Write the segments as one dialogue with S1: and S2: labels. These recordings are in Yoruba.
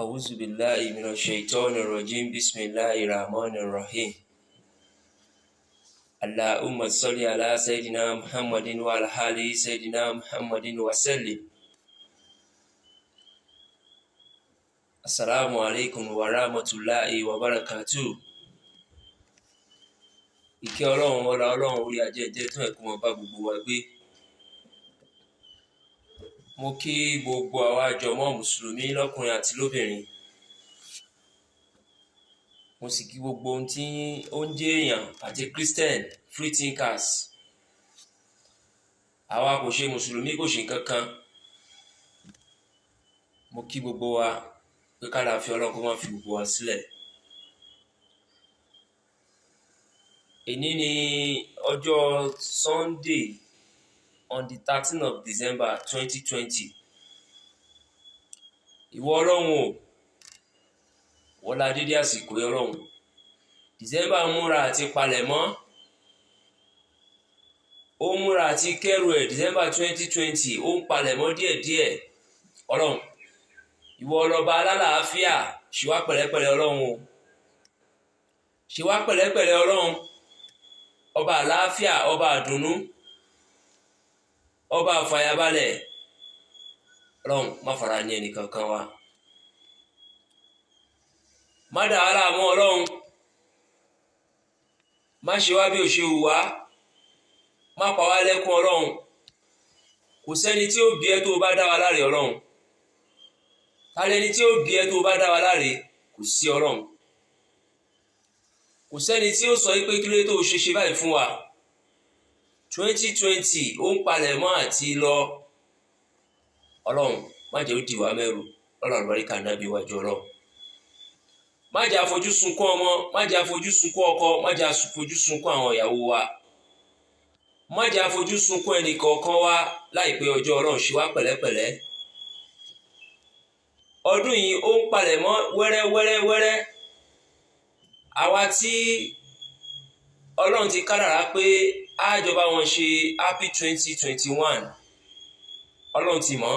S1: أعوذ بالله من الشيطان الرجيم بسم الله الرحمن الرحيم اللهم صل على سيدنا محمد وعلى آل سيدنا محمد وسلم. السلام عليكم ورحمة الله وبركاته. Ìkẹ́ Ọlọ́run ọlá Ọlọ́run orí ajẹ́jẹ́ tún ẹ̀kún wọn bá gbogbo wa gbé. Mo kí gbogbo àwa jọmọ́ mùsùlùmí lọ́kùnrin àti lóbìnrin. Mo sì kí gbogbo ohun tí ó ń jẹ́ èèyàn àti Christian free thinkers. Àwa kò ṣe mùsùlùmí kò ṣe nǹkan kan. Mo kí gbogbo wa pé kálàáfíà Ọlọ́run kó má fi gbogbo wa sílẹ̀. Èní ni ọjọ́ Sunday on the 13th of December 2020. Ìwọ Ọlọ́run o, wọlá dídí àsìkò Ọlọ́run. December múra àti palẹ̀mọ́, ó múra àti kẹ́rù ẹ̀. December 2020 ó ń palẹ̀mọ́ díẹ̀díẹ̀. Ọlọ́run, ìwọ ọlọ́ba alálàáfíà, ṣe wá pẹ̀lẹ́pẹ̀lẹ́ Ọlọ́run o. Ṣe wá pẹ̀lẹ́pẹ̀lẹ́ Ọlọ́run. Ọba àlàáfíà, ọba àdùnnú, ọba àfàyàbalẹ̀. Ọlọ́run, má fara ní ẹnì kankan wa. Má dà á láàmú Ọlọ́run. Má ṣe wá bí o ṣe hù wá. Má pa wá lẹ́kún Ọlọ́run. Kò sẹ́ni tí ó bí ẹ tó bá dá wa láre Ọlọ́run. Ta lẹni tí ó bí ẹ tó bá dá wa láre? Kò sí Ọlọ́run. Kò sẹ́ni tí ó sọ pé kí ló tó ṣe báyìí fún wa. 2020 ó ń palẹ̀ mọ́ àti lọ. Ọlọ́run, má jẹ́ ó dì wá mẹ́rù. Ọlọ́run àlùbáríkà nábì wájú Ọlọ́run. Má jẹ́ àfojú sunkún ọmọ, má jẹ́ àfojú sunkún ọkọ, má jẹ́ àfojú sunkún àwọn ìyàwó wa. Má jẹ́ àfojú sunkún ẹnì kọ̀ọ̀kan wa láìpẹ́ ọjọ́. Ọlọ́run, ṣe wá pẹ̀lẹ́pẹ̀lẹ́. Ọdún yìí ó ń palẹ̀ mọ́ wẹ́rẹ́wẹ́rẹ́wẹ́rẹ́. Àwa tí Ọlọ́run ti kádàrá pé á jọba wọn ṣe happy 2021. Ọlọ́run ti mọ̀.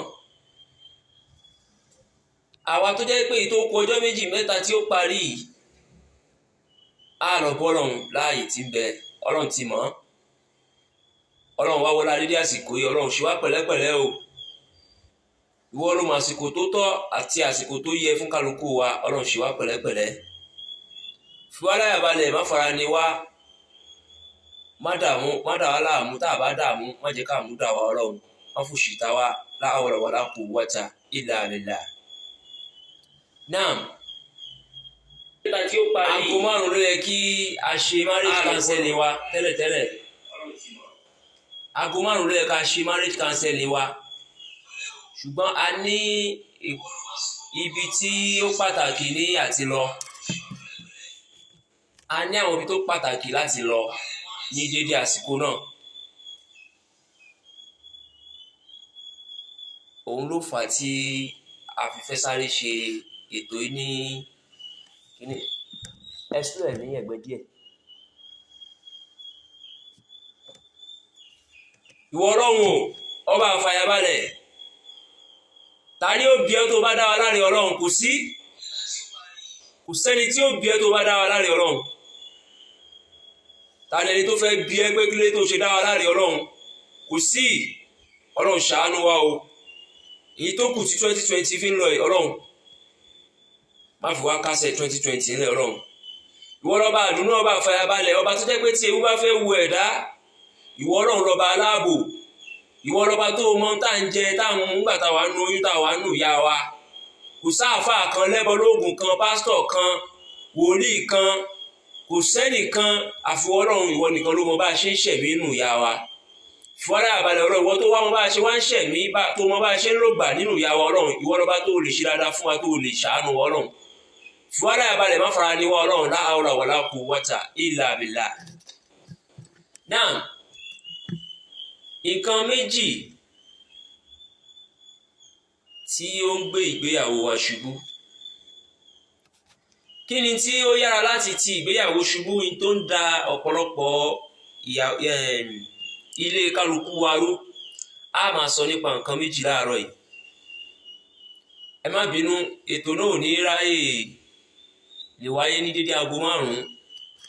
S1: Àwa tó jẹ́ pé ètò okùn ọjọ́ méjì mẹ́ta tí ó parí yìí, á lọ bọ́ Ọlọ́run láàyè tí ń bẹ. Ọlọ́run ti mọ̀. Ọlọ́run wá wọlá dédé àsìkò yìí. Ọlọ́run, ṣe wá pẹ̀lẹ́pẹ̀lẹ́ o. Ìwọ ló mọ àsìkò tó tọ́ àti àsìkò tó yẹ fún kálukú wa. Ọlọ́run, ṣe wá pẹ̀lẹ́pẹ̀lẹ́. Fi wá láyà balẹ̀, má fara ni wá. Má dààmú, má dà wá láàmú. Tá a bá dààmú, má jẹ́ ká mú dà wá Ọlọ́run. Má fòṣì ta wá. La hawla wala quwwata illa billah. Naam. Aago 5 ló yẹ kí a ṣe marriage counseling wa tẹ́lẹ̀tẹ́lẹ̀. Aago 5 ló yẹ ká ṣe marriage counseling wa. Ṣùgbọ́n a ní ibi tí ó pàtàkì ní àti lọ. A ní àwọn ibi tó pàtàkì láti lọ ní dédé àsìkò náà. Òun ló fà á tí a fi fẹ́ sáré ṣe ètò yìí ní kíní. Ẹ̀sùn ẹ̀ ní ẹ̀gbẹ́ díẹ̀. Ìwọ Ọlọ́run o, ọba àfàyàbalẹ̀. Ta ni ó bí ẹ tó bá dá wa láre Ọlọ́run? Kò sí. Kò sẹ́ni tí ó bí ẹ tó bá dá wa láre Ọlọ́run. Ta ni ẹni tó fẹ́ bí ẹ pé kí ló tó ṣe dá wa láre Ọlọ́run? Kò sí. Ọlọ́run, ṣàánú wa o. Èyí tó kù tí 2020 fi ń lọ yìí, Ọlọ́run, má fi wá kásẹ̀ 2020 nílẹ̀ Ọlọ́run. Ìwọ lọ́ba àdúnú, ọba àfàyàbalẹ̀, ọba tó jẹ́ pé tí ewu bá fẹ́ wu ẹ̀dá, ìwọ Ọlọ́run lọ́ba aláàbò. Ìwọ lọ́ba tó mọ tá à ń jẹ, tá à ń mú nígbà tá a wà nù oyún, tá a wà nù ìyá wa. Kò sáàfà kan, lẹ́bọ lóògùn kan, pásítọ̀ kan, wòlíì kan, kò sẹ́nìkan àfiwọ́ Ọlọ́run. Ìwọ nìkan ló mọ bá a ṣe ń ṣẹ̀mí nù ìyá wa. Fúwárà àbálẹ̀ Ọlọ́run, ìwọ tó wá mọ bá a ṣe wá ń ṣẹ̀mí, tó mọ bá a ṣe ń lògbà nínú ìyá wa Ọlọ́run. Ìwọ lọ́ba tó lè ṣe dáadáa fún wa, tó lè ṣàánú Ọlọ́run. Fúwárà àbálẹ̀, má fara ni wá Ọlọ́run. La hawla wala quwwata illa billah. Náà, nǹkan méjì tí ó ń gbé ìgbéyàwó wa ṣubú. Kí ni tí ó yára láti ti ìgbéyàwó ṣubú tó ń da ọ̀pọ̀lọpọ̀ ilé kálukú wa rú? A máa sọ nípa nǹkan méjì láàárọ̀ yìí. ẹ má bínú ètò náà ò ní ráyè lè wáyé ní dédé aago 5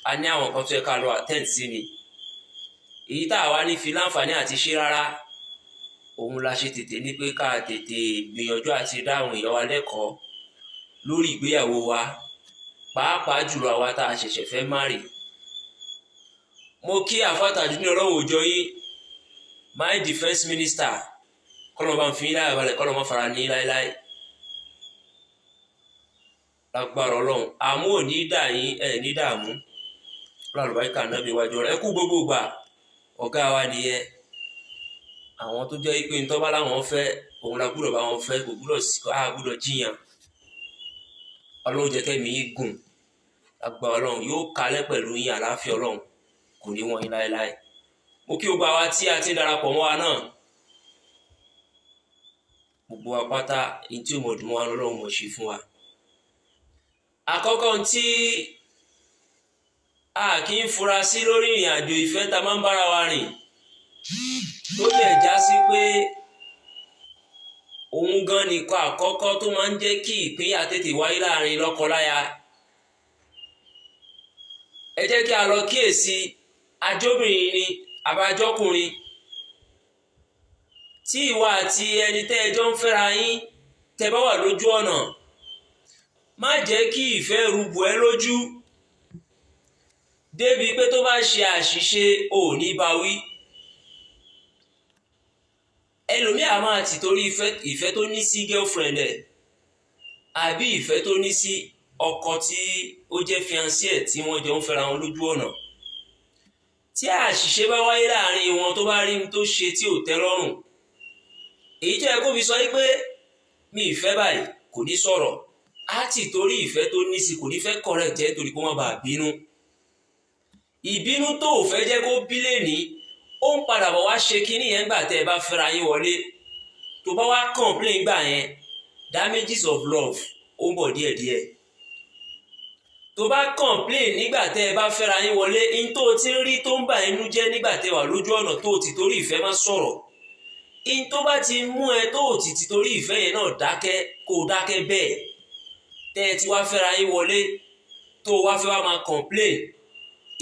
S1: a ní àwọn kan tó yẹ ká lọ attend sí ni èyí tá a wá ní fi láǹfààní àti ṣe rárá òun la ṣe tètè ní pé ká tètè gbìyànjú àti dáhùn èèyàn wa lẹ́kọ̀ọ́ lórí ìgbéyàwó wa pàápàá jùlọ àwa tá a ṣẹ̀ṣẹ̀ fẹ́ márì. Mo kí àfàtàjù ní ọlọ́run òjọ yín my defence minister kọ́lọ́ bá ń fi láyà balẹ̀ kọ́lọ́ mọ́ fara ní láéláé lágbára ọlọ́run àmú ò ní dà yín ẹ̀ ní dààmú lálùbáríkà náà bí wájú ọ̀rọ̀ ẹ kú gbogbo gbà ọ̀gá wa nìyẹn àwọn tó jẹ́ pé ntọ́ bá láwọn fẹ́ òun la gbúdọ̀ bá wọn fẹ́ kò gbúdọ̀ sí a gbúdọ̀ jiyàn ọlọ́run jẹ́ kẹ́mi yín gùn lágbára ọlọ́run yóò kalẹ̀ pẹ̀lú yín àlàáfíà ọlọ́run kò ní wọ́n yín láéláé. Mo kí gbogbo àwa tí a ti ń darapọ̀ mọ́ wa náà gbogbo wa pátá ní tí mo dùn mọ́ wa lọ́rùn mọ̀ ṣe fún wa. Àkọ́kọ́ tí a kì í fura sí lórí ìrìn àjò ìfẹ́ tá máa ń bára wa rìn tó lè já sí pé òun gan nìkan àkọ́kọ́ tó máa ń jẹ́ kí ìpínyà tètè wáyé láàrin lọ́kọláya. Ẹ jẹ́ kí a lọ kíyèsí ajóbìnrin ni àbájọ́kùnrin tí ìwọ àti ẹni tẹ́ ẹ jọ ń fẹ́ra yín tẹ́ bá wà lójú ọ̀nà má jẹ́ kí ìfẹ́ rúbù ẹ́ lójú débi pé tó bá ṣe àṣìṣe ò ní bá wí. Ẹlòmíà máa ti torí ìfẹ́ tó ní sí girlfriend ẹ̀ àbí ìfẹ́ tó ní sí ọkọ tí ó jẹ́ fiancé ẹ̀ tí wọ́n jọ ń fẹ́ra wọn lójú ọ̀nà tí àṣìṣe bá wáyé láàrin wọn tó bá rí tó ṣe tí ò tẹ́ lọ́rùn èyí tó yẹ kó fi sọ pé mi ìfẹ́ báyìí kò ní sọ̀rọ̀ á ti torí ìfẹ́ tó ní sí kò ní fẹ́ correct ẹ̀ torí kó má bàa bínú. Ìbínú tó ò fẹ́ jẹ́ kó bí lẹ́ni ó ń padà bọ̀ wá ṣe kínní yẹn gbà tẹ́ ẹ bá fẹ́ra yín wọlé tó bá wá complain gbà yẹn damages of love ó ń bọ̀ díẹ̀díẹ̀. Tó bá complain nígbà tẹ́ ẹ bá fẹ́ra yín wọlé in tó ti ń rí tó ń bà inú jẹ́ nígbà tẹ́ wà lójú ọ̀nà tó ti torí ìfẹ́ má sọ̀rọ̀ in tó bá ti mú ẹ tó ti ti torí ìfẹ́ yẹn náà dákẹ́ kó dákẹ́ bẹ́ẹ̀ tẹ́ ẹ ti wá fẹ́ra yín wọlé tó wá fẹ́ wá máa complain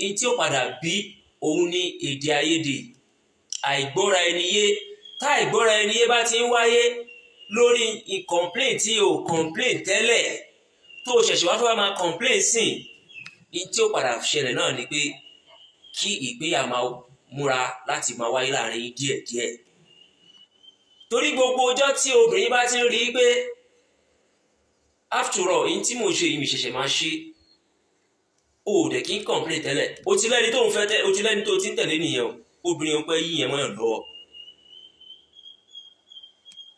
S1: in tí ó padà bí òun ní èdè àìyedè àìgbọ́ra ẹni yé tá àìgbọ́ra ẹni yé bá ti ń wáyé lórí complain tí o complain tẹ́lẹ̀ tó ṣẹ̀ṣẹ̀ wá fẹ́ wá máa complain sí in tí ó padà ṣẹlẹ̀ náà ni pé kí ìgbéyàwó máa múra láti máa wáyé láàrin díẹ̀díẹ̀. Torí gbogbo ọjọ́ tí obìnrin bá ti ń rí pé after all in tí mò ń ṣe yìí mi ṣẹ̀ṣẹ̀ máa ṣe o dẹ̀ kí n complain tẹ́lẹ̀ o ti lẹ́ni tó ń fẹ́ tẹ́ o ti lẹ́ni tó ti ń tẹ̀lé nìyẹn o obìnrin ọpẹ́ yìí yẹn mọ́yàn lọ́wọ́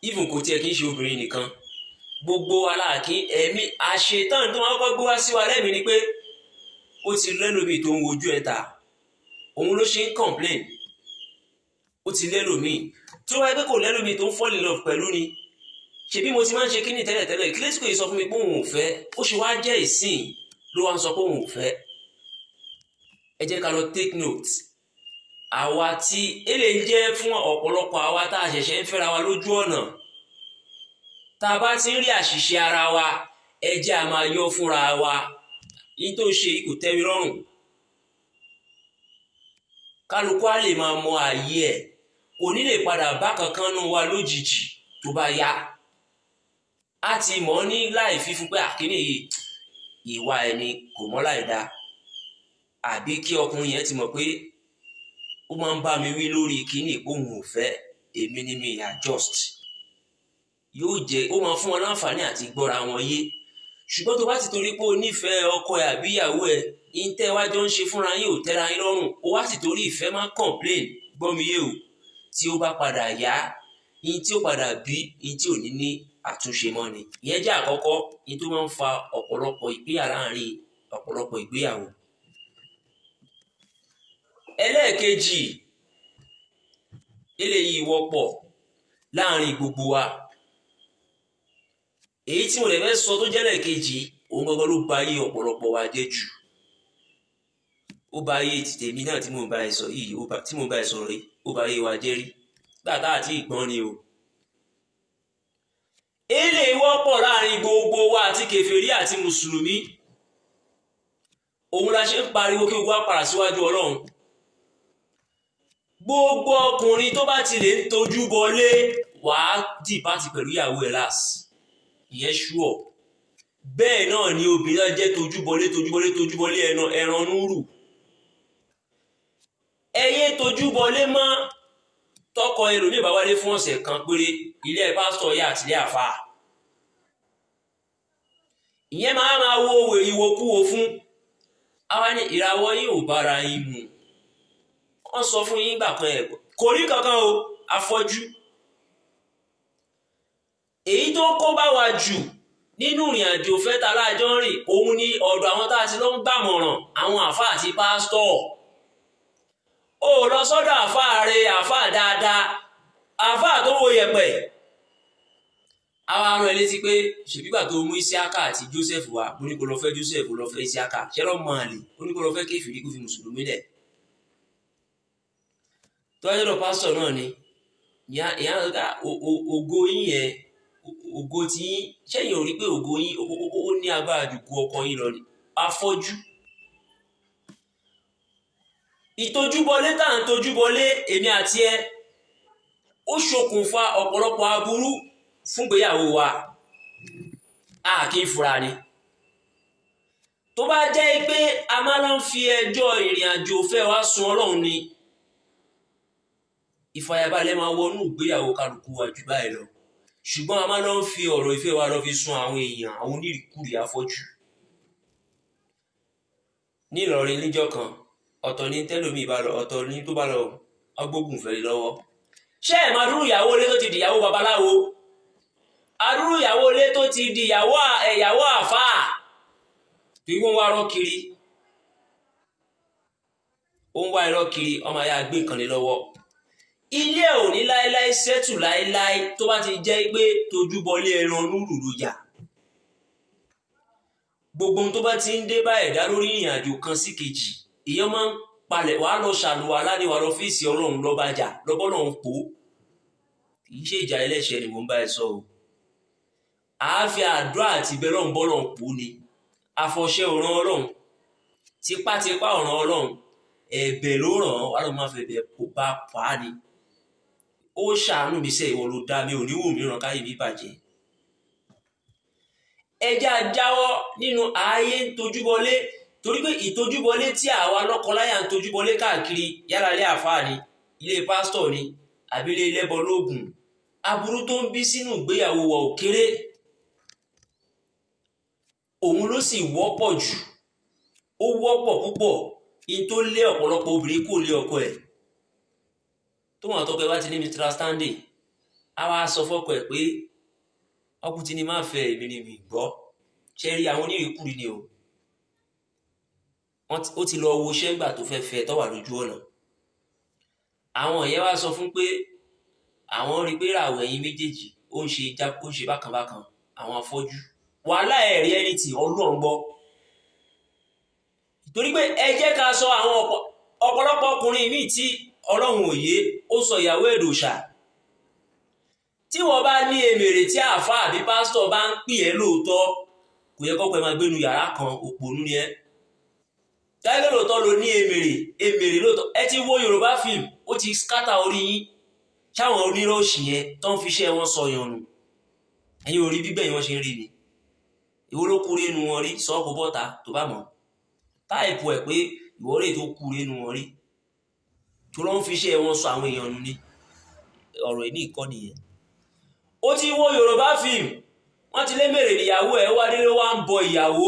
S1: even kò tiẹ̀ kí n ṣe obìnrin nìkan gbogbo aláàkín ẹ̀mí àṣetán tó máa kọ́ gbé wá sí wa lẹ́mìí ni pé ó ti lẹ́lòmíì tó ń wojú ẹ̀ ta òun ló ṣe ń complain ó ti lẹ́lòmíì tó wáyé pé kò lẹ́lòmíì tó ń fall in love pẹ̀lú ni ṣebí mo ti máa ń ṣe kíní tẹ́lẹ̀tẹ́lẹ̀ kí lẹ́sìkò yìí sọ fún mi pé òun ò fẹ́ ó ṣe wá jẹ́ ìsìn ló wá ń sọ pé òun ò fẹ́. Ẹ jẹ́ ká lọ take note àwa tí èlé jẹ́ fún ọ̀pọ̀lọpọ̀ àwa tá a ṣẹ̀ṣẹ̀ ń fẹ́ra wa lójú ọ̀nà tá a bá ti ń rí àṣìṣe ara wa ẹ jẹ́ a máa yọ fúnra wa yín tó ṣe kò tẹ́ mi lọ́rùn kálukú á lè máa mọ ààyè ẹ̀ kò ní lè padà bá kankan nù wa lójijì tó bá yá á ti mọ̀ ní láì fífún pé àkíní yìí ìwà ẹni kò mọ́ láì dá àbí kí ọkùnrin yẹn ti mọ̀ pé ó máa ń bá mi wí lórí kíní ìpóhùn òfẹ́ èmi ni mi adjust yóò jẹ́ ó máa fún wọn láǹfààní àti gbọ́ra wọn yé. Ṣùgbọ́n tó bá ti torí pé o nífẹ̀ẹ́ ọkọ ẹ̀ àbí ìyàwó ẹ̀ yín tẹ́ wá jọ ń ṣe fúnra yín ò tẹ́ra yín lọ́rùn ó wá sì torí ìfẹ́ máa complain gbọ́ mi yé o tí ó bá padà yá yín tí ó padà bí yín tí ò ní ní àtúnṣe mọ́ ni. Ìyẹn jẹ́ àkọ́kọ́ yín tó máa ń fa ọ̀pọ̀lọpọ̀ ìpínyà láàrin ọ̀pọ̀lọpọ̀ ìgbéyàwó. Ẹlẹ́ẹ̀kejì eléyìí wọ́pọ̀ láàrin gbogbo wa èyí tí mo lè fẹ́ sọ tó jẹ́ lẹ́ẹ̀kejì òun gangan ló bà ayé ọ̀pọ̀lọpọ̀ wa jẹ́ jù ó bà ayé tèmi náà tí mo bá ẹ sọ yìí tí mo bá ẹ sọ̀rọ̀ yìí ó bà ayé wa jẹ́ rí gbàtà àti ìgbọ́n ni o. Ele wọ́pọ̀ láàrin gbogbo wa àti kèfèrí àti mùsùlùmí. Òun la ṣe ń pariwo kí gbogbo wa padà síwájú Ọlọ́run. Gbogbo ọkùnrin tó bá ti lè ń tojú bọlé wàá dìbàtì pẹ̀lú ìyàwó ẹ̀ láàs. Ìyẹn ṣúọ̀. Bẹ́ẹ̀ náà ni obìnrin náà jẹ́ tojúbọlé ẹran núrù. Ẹyẹ tojúbọlé mọ́ tọkọ ẹlòmíì bá wálé fún ọ̀sẹ̀ kan péré ilé pásítọ̀ yá àti ilé àfáà. Ìyẹn máa wo ìwòkúwo fún àwa ní ìràwọ̀ yìí ò bára yín mu. Wọ́n sọ fún yín gbà kan ẹ̀ kò rí kankan o afọ́jú. Èyí tó kó bá wa jù nínú ìrìn àjò fẹ́ta láàjọ rìn òun ni ọ̀dọ̀ àwọn tá a ti lọ ń gbàmọ̀ràn àwọn àfáà àti pásítọ̀. Ó lọ sọ́dọ̀ àfáà rẹ̀ àfáà dáadáa àfáà tó wo yẹ̀pẹ̀. Àwa rán ẹ létí pé ṣèbígbà tó mú Isiaka àti Joseph wá mo ní kó lọ fẹ́ Joseph lọ fẹ́ Isiaka ṣẹlọ́ mọ́ àlè ó ní kó lọ fẹ́ kéfìrí kó fi mùsùlùmí lẹ̀. Tọ́jọ́dọ̀ pásítọ̀ náà ni ìyá ògo yín yẹn ògo tí yín ṣẹ́yìn ò rí pé ògo yín ó ní agbára jù kú ọkọ yín lọ ni afọ́jú. Ìtojúbọlé tá à ń tojúbọlé èmi àti ẹ ó ṣokùnfà ọ̀pọ̀lọpọ̀ aburú fúngbéyàwó wa a kì í fura ni. Tó bá jẹ́ pé a máa lọ fi ẹjọ́ ìrìn àjò fẹ́ wá sun Ọlọ́run ni ìfàyàbalẹ̀ máa wọnú ìgbéyàwó kálukú wa jù báyìí lọ. Ṣùgbọ́n a máa lọ fi ọ̀rọ̀ ìfẹ́ wa lọ fi sun àwọn èèyàn àwọn onírìkúrì afọ́jú. Ní Ìlọrin níjọ́ kan ọ̀tọ̀ ní tẹ́lómi bá lọ ọ̀tọ̀ ní tó bá lọ ọgbógun fẹ́lẹ́ lọ́wọ́. Ṣé ẹ̀ máa dúró ìyàwó ilé tó ti di ìyàwó babaláwo? Adúrú ìyàwó ilé tó ti di ìyàwó àfáà tí wọ́n wá rọ́ kiri. Ó ń wá irọ́ kiri ọmọ ayá gbé nǹkan lé lọ́wọ́. Ilé ò ní láéláé sẹ́tù láéláé tó bá ti jẹ́ pé tojúbọlé ẹran núrù ló yà. Gbogbo ohun tó bá ti ń dé bá ẹ̀dá lórí ìrìn àjò kan sí kejì èèyàn máa ń palẹ̀ wàá lọ ṣàlùwà aládé wa lọ fèsì Ọlọ́run lọ́bàjà lọ́bọ́lọ́run pò. Kì í ṣe ìjà ẹlẹ́ṣẹ̀ ni mò ń bá ẹ sọ o. Àáfi àdúrà àti bẹ́lọ́run bọ́lọ́run pò ni. Àfọ̀ṣẹ ọ̀ràn Ọlọ́run tipátipá ọ̀ràn Ọlọ́run ẹ̀bẹ̀ ló ràn wá ló máa fẹ̀bẹ̀ kó bá pa á ni. Ó ṣàánú mi sẹ́ ìwọ ló dá mi ò ní wò mí ràn káyé mi bàjẹ́. Ẹja jáwọ́ nínú ààyè ń tojúbọlé torí pé ìtojúbọlé tí àwa lọ́kọláya ń tojúbọlé káàkiri yálà ilé àfáà ni ilé pásítọ̀ ni àbí ilé ẹlẹ́bọ lóògùn aburú tó ń bí sínú ìgbéyàwó wa ò kéré. Òun ló sì wọ́pọ̀ jù ó wọ́pọ̀ púpọ̀ in tó lé ọ̀pọ̀lọpọ̀ obìnrin kò lé ọkọ ẹ̀. Tó wọn àtọkọ ẹ bá ti ní Mr. Stanley a wá sọ fọ́kọ ẹ̀ pé ọkùnrin tí ni máa fẹ́ èmi ni mi gbọ́ ṣe rí àwọn onírìkúrì ni o. Ó ti lọ wo ṣẹ́gbà tó fẹ́ tó wà lójú ọ̀nà. Àwọn ìyẹn wá sọ fún pé àwọn rí pé ìràwọ̀ ẹ̀yin méjèèjì ó ń ṣe bákanbákan àwọn afọ́jú wàhálà ẹ̀rí ẹni tí Ọlọ́run gbọ́. Torí pé ẹ jẹ́ ká sọ àwọn ọ̀pọ̀lọpọ̀ ọkùnrin míì tí Ọlọ́run òye ó sọ ìyàwó ẹ̀dòṣà. Tí wọ́n bá ní èmèrè tí àáfàá àbí pásítọ̀ bá ń pè ẹ́ lóòótọ́ kò yẹ kọ́pẹ́ máa gbénu yàrá kan òpònú ni ẹ́. Táyé lóòótọ́ ló ní èmèrè lóòótọ́ ẹ ti wo Yorùbá fíìmù ó ti skátà orí yín ṣáwọn oníròṣì yẹn tó ń fiṣẹ́ wọn sọ yànnù ẹ̀yin ò rí bíbẹ̀ yẹn wọ́n ṣe ń rí ni. Ìwọ ló kúrè nu wọn rí sọ́ọ̀kù bọ́ta tó bá mọ̀ táìpù ẹ̀ pé ìwọ́rẹ́ tó kúrè nu wọn rí tó lọ́ ń fiṣẹ́ wọn sọ àwọn èèyàn nù ni ọ̀rọ̀ ìní ìkọ́ni yẹn. Ó ti wo Yorùbá fíìmù wọ́n ti lé mèrè ìyàwó ẹ̀ wá délé wá ń bọ ìyàwó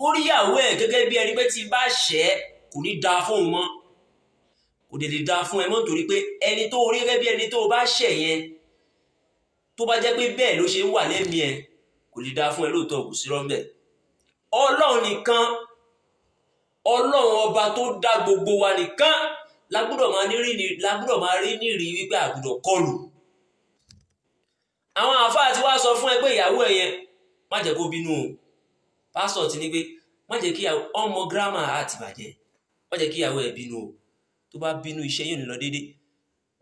S1: ó rí ìyàwó ẹ̀ gẹ́gẹ́ bí ẹni pé tí bá ṣẹ́ kò ní da fún òun mọ́ kò dé lè da fún ẹ mọ́ torí pé ẹni tó rí gẹ́gẹ́ bí ẹni tó bá ṣẹ̀ yẹn tó bá jẹ́ pé bẹ́ẹ̀ ló ṣe ń wà lẹ́mìí ẹ kò lè da fún ẹ lóòótọ́ kò sí rọ́ńbẹ̀. Ọlọ́run nìkan Ọlọ́run ọba tó dá gbogbo wa nìkan lágbọ́dọ̀ máa rí nírí wípé àgbọ́dọ̀ kọlù. Àwọn àfáà ti wá sọ fún ẹ pé ìyàwó ẹ yẹn má jẹ́ kó bínú o. Pásítọ̀ ti ní pé má jẹ́ kí ọmọ gírámà àti bàjẹ́ má jẹ́ kí ìyàwó ẹ bínú o. Tó bá bínú iṣẹ́ yóò ní lọ déédéé.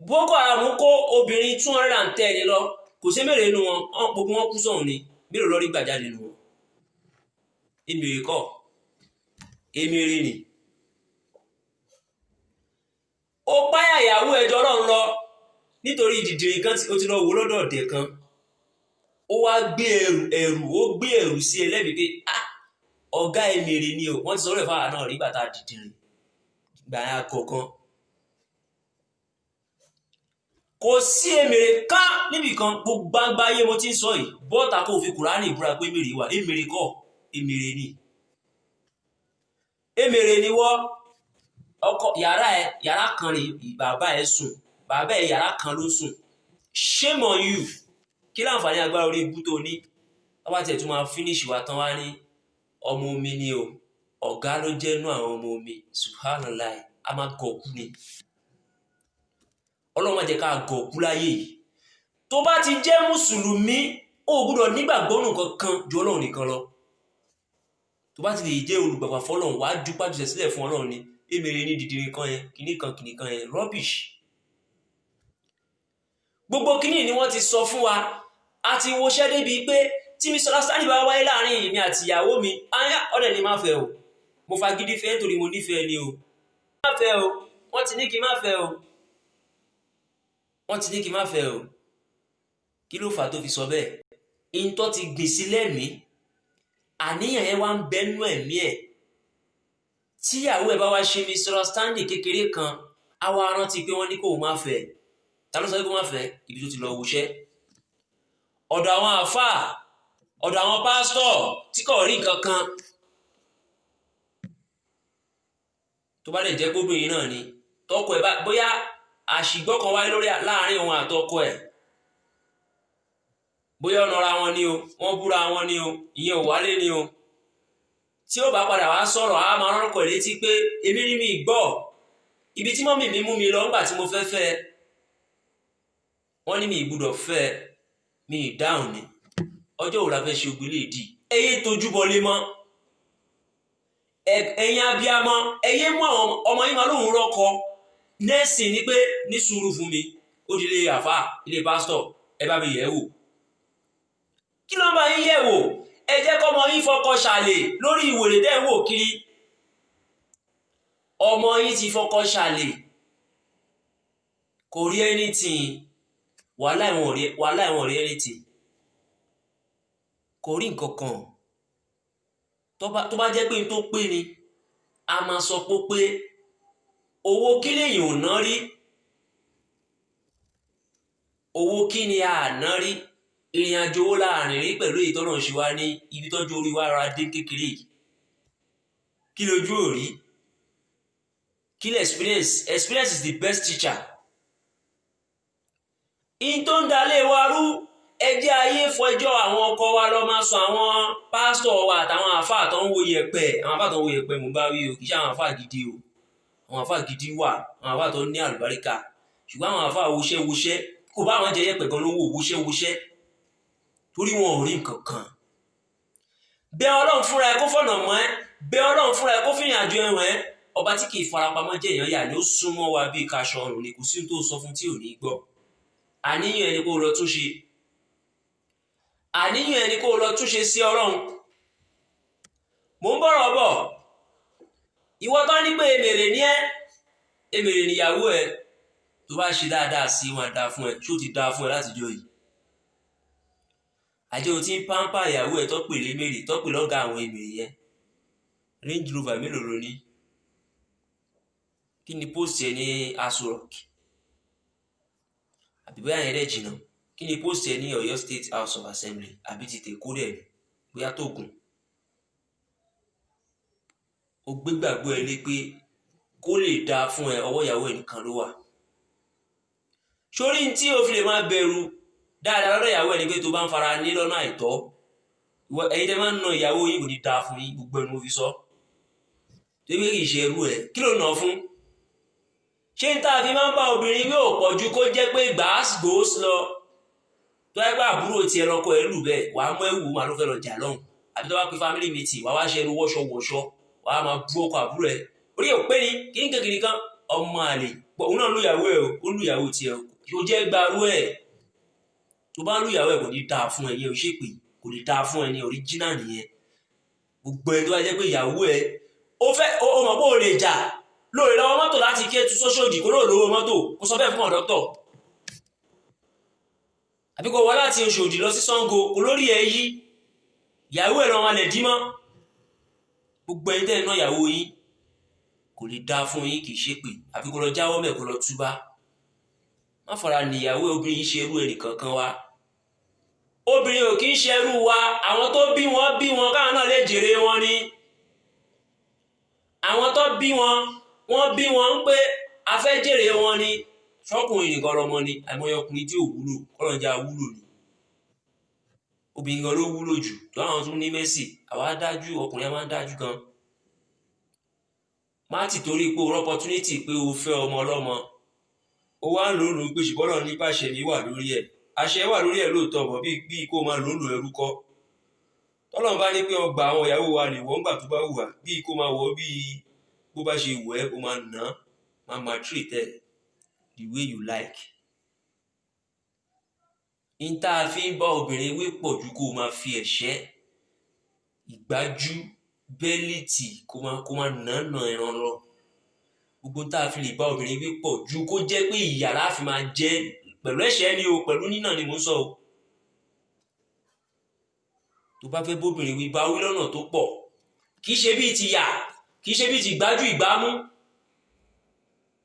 S1: Boko Haram kó obìnrin 210 lọ kò sí mèrè nínú wọn gbogbo wọn kú sọ̀hún ni mélòó lọ́rí gbà jáde nínú wọn. Èmèrè kọ́ èmèrè ni. Ó páyà ìyàwó ẹjọ́ Ọlọ́run lọ nítorí ìdìdìrín kan tí ó ti lọ wò lọ́dọ̀ ọ̀dẹ̀ kan. Ó wá gbé ẹrù sí ẹlẹ́mìí pé ọ̀gá èmèrè ni o. Wọ́n ti sọ̀rọ̀ ìfáwà náà rí bàtà dìdìrín gbà yà kọ̀ọ̀kan. Kò sí èmèrè ká níbì kan gbogbo gbangba ayé mo ti ń sọ yìí bọ́ọ̀tà kò fi Kùránì ìbúra pé èmèrè wà. Èmèrè kọ́ èmèrè ni. Èmèrè ni wọ́ ọkọ yàrá kan ni bàbá ẹ sùn, bàbá ẹ yàrá kan ló sùn. Shame on you. Kí láǹfààní agbára orí ibú tó ní? Wọ́n bá tiẹ̀ tún máa finish wa tán wá ní ọmọ omi ni o, ọ̀gá ló jẹ́ inú àwọn ọmọ omi. Subhanallah, a máa gọ̀ọ̀kú ni. Ọlọ́run má jẹ́ ká gọ̀ọ̀kú láyé yìí. Tó bá ti jẹ́ mùsùlùmí ó gbọ́dọ̀ nígbàgbọ́ nù kankan ju Ọlọ́run nìkan lọ. Tó bá ti lè jẹ́ olùgbàgbà fọ́lọ́run wàá jùpájùsẹ̀ sílẹ̀ fún Ọlọ́run ni. Èmèrè ní dìdìrín kan yẹn kìnnìkan yẹn rubbish. Gbogbo kìnnì ni wọ́n ti sọ fún wa. A ti woṣẹ́ débi pé tí misunderstanding bá wáyé láàrin èmi àti ìyàwó mi ọ̀dẹ̀ ni má fẹ́ o. Mo fagídí fẹ́ nítorí mo nífẹ̀ẹ́ ni o. Má fẹ́ o. Wọ́n ti ní kí má fẹ́ o. Wọ́n ti ní kí má fẹ́ o. Kí ló fà tó fi sọ bẹ́ẹ̀? Ìntọ́ ti gbìn sí lẹ́mìí. Àníyàn yẹn wá ń bẹ́nu ẹ̀mí ẹ̀. Tí ìyàwó ẹ̀ bá wá ṣe misunderstanding kékeré kan, á wá rántí pé wọ́n ní kó má fẹ́. Ta ló sọ pé kó má fẹ́? Ibi tó ti lọ wòṣẹ́. Ọ̀dọ̀ àwọn àfáà, ọ̀dọ̀ àwọn pásítọ̀ tí kò rí nǹkan kan. Tó bá lè jẹ́ gbóbìnrin náà ni tọkọ ẹ̀ bá bóyá àṣìgbọ́ kan wáyé lórí láàrin òun àtọkọ ẹ̀. Bóyá ọ̀nà ra wọn ni o, wọ́n búra wọn ni o, ìyẹn ò wálé ni o. Tí ó bá padà wá sọ̀rọ̀ á máa rán kọ̀ létí pé èmi ní mi gbọ́. Ibi tí mọ́mì mi mú mi lọ nígbà tí mo fẹ́ fẹ́ wọ́n ní mi ìgbúdọ̀ fẹ́ mi ìdáhùn ni. Ọjọ́ òun la fẹ́ ṣe ogun lè dì. Ẹyẹ tójú bọlé mọ́. Ẹ̀yin abiyamọ ẹyẹ mú àwọn ọmọ yín máa lóhùn rọ́kọ. Nẹ́ẹ̀sì ni pé ní sùúrù fún mi. Ó di ilé àfáà, ilé pásítọ̀, ẹ bá mi yẹ̀ wò. Kí ló ń bá yín yẹ̀ wò? Ẹ jẹ́ kọ́mọ yín fọkọ ṣàlè lórí ìwèrè tẹ́ ń wò kiri. Ọmọ yín ti fọkọ ṣàlè. Kò rí anything. Wàhálà ìwọ̀n rí anything. Kò rí nǹkan kan. Tó bá jẹ́ pé n tó pé ni, a máa sọ pé owó kí lèyìn ò ná rí. Owó kí ni a ná rí. Ìrìn àjò owó láàrin rí pẹ̀lú èyí tọ́nà ṣe wá ní ibi tọ́jú orí wa ra dé kékeré yìí. Kí lójú ò rí? Kí lè experience is the best teacher. In tó ń dalé wa rú ẹjẹ́ ayé fọjọ́ àwọn ọkọ wa lọ máa sọ àwọn pásítọ̀ wa àtàwọn àfáà tó ń wo yẹ̀pẹ̀. Àwọn àfáà tó ń wo yẹ̀pẹ̀ mú bá wí o, kì í ṣe àwọn àfáà gidi o. Àwọn àfáà gidi wà, àwọn àfáà tó ní àlùbáríkà. Ṣùgbọ́n àwọn àfáà woṣẹ́ kò bá àwọn jẹ yẹ̀pẹ̀ gan ló wò woṣẹ́ torí wọn ò rí nǹkan kan. Bẹ̀ Ọlọ́run fúnra ẹ kó fọ̀nà mọ́ ẹ, bẹ̀ Ọlọ́run fúnra ẹ kó fìrìn àjò ẹ̀wọ̀n ẹ. Ọba tí kì í farapamọ́ jẹ́ èèyàn yà ni ó súnmọ́ wa bí kaṣọ ọrùn ni kò sí tó sọ fún tí ò ní gbọ́. Àníyàn ẹni kó lọ túnṣe. Àníyàn ẹni kó lọ túnṣe sí Ọlọ́run. Mò ń bọ̀rọ̀ bọ̀. Ìwọ tán ní pé èmèrè ní ẹ́, èmèrè níyàwó ẹ. Tó bá ṣe dáadáa sí wọn dáa fún ẹ, ṣó ti dáa fún ẹ látijọ́ yìí. Àjẹ́ o ti ń pàmpá ìyàwó ẹ tọ́pè lémèrè tọ́pè lọ́gà àwọn èmèrè yẹn. Range Rover mélòó ló ní? Kí ni post ẹ ní Aso Rock? Àbí bóyá yẹn dẹ̀ jìnnà. Kí ni post ẹ ní Ọ̀yọ́ State House of Assembly? Àbí ti tèkó dẹ̀ ni? Bóyá tó gùn. Ó gbé gbàgbọ́ ẹ lé pé kó lè dáa fún ẹ ọwọ́ ìyàwó ẹ nìkan ló wà. Sórí tí o fi lè máa bẹ̀rù dáadáa lọ́dọ̀ ìyàwó ẹ ni pé tó bá ń fara ní lọ́nà àìtọ́. Ẹ̀yin tẹ́ máa ń na ìyàwó yín kò ní dáa fún yín gbogbo ẹnu mo fi sọ. Tó yẹ kí ìṣe ẹrú ẹ kí ló nà fún? Ṣé n tá a fi máa ń bá obìnrin wí ò pọ̀ ju kó jẹ́ pé gbàásgbòós lọ? Tó yẹ pé àbúrò tiẹ̀ lọ́kọ ẹ̀ lù bẹ́ẹ̀ wàá mú ẹ̀wù máa ló fẹ́ lọ jà lọ́hùn. Àbí tó bá pe family meeting wàá wá ṣe ẹnu wọ́ṣọwọ́ṣọ wàá máa bú ọkọ àbúrò ẹ̀. Orí ò pé ni kìnnìkan kan ọmọ àlè òun náà lù ìyàwó ẹ̀ ó lù ìyàwó tiẹ̀ ó jẹ́ gbarú ẹ̀. tó bá lù ìyàwó ẹ̀ kò ní dáa fún ẹ yẹn ò ṣèpè kò ní dáa fún ẹ ní original nìyẹn gbogbo ẹ tó bá jẹ́ pé ìyàwó ẹ ó mọ̀ pé ó lè jà lórí lọ́wọ́ mọ́tò láti ké tu sóṣòdì kó lóò lówó mọ́tò kó sọ bẹ́ẹ̀ fún ọ̀dọ́tọ̀ àbí kó wá láti Òṣòdì lọ sí Ṣàngó kó lórí ẹ yí ìyàwó ẹ lọ́wọ́ alẹ̀ dímọ́ gbogbo ẹni tẹ́ ẹ ná ìyàwó yín kò lè dáa fún yín kì í ṣépè àbí kó lọ jáwọ́ mẹ́ kó lọ túbá má fara ní ìyàwó obìnrin yìí ṣe irú ẹnì kankan wa obìnrin ò kì í ṣe irú wa àwọn tó bí wọn káwọn náà lè jèrè wọn ni àwọn tó bí wọn bí wọn ń pé a fẹ́ jèrè wọn ni ṣọ́kùnrin nìkan lọmọ ni àìmọye ọkùnrin tí ò wúlò kọ́lọ́njà wúlò ni obìnrin gan ló wúlò jù tó àwọn tún ní Mercy àwa dájú ọkùnrin a máa ń dájú gan má ti torí pé o rọ́pọtúnítì pé o fẹ́ ọmọ ọlọ́mọ ó wá ń lò ó pé ṣùgbọ́n náà nípa àṣẹ mi wà lórí ẹ̀ àṣẹ wà lórí ẹ̀ lóòótọ́ bọ̀ bí kó máa lò ó lò ẹrú kọ́ tọ́lọ́run bá ní pé ọgbà àwọn ìyàwó wa lè wọ́n gbà tó bá wù wá bí kó máa wọ́ bí bó bá ṣe wù ẹ́ kó máa nà máa treat ẹ̀ the way you like. n tá a fi ń bá obìnrin wé pọ̀ ju kó máa fi ẹ̀ṣẹ́ ìgbájú bẹ́líìtì kó máa nà ẹran lọ gbogbo tá a fi lè bá obìnrin wé pọ̀ ju kó jẹ́ pé ìyàrá fi máa jẹ́ pẹ̀lú ẹ̀ṣẹ́ ni o pẹ̀lú nínà ni mo ń sọ o tó bá fẹ́ bóbìnrin wí bá wí lọ́nà tó pọ̀ kì í ṣe bíi ti yà kì í ṣe bíi ti gbájú ìgbámú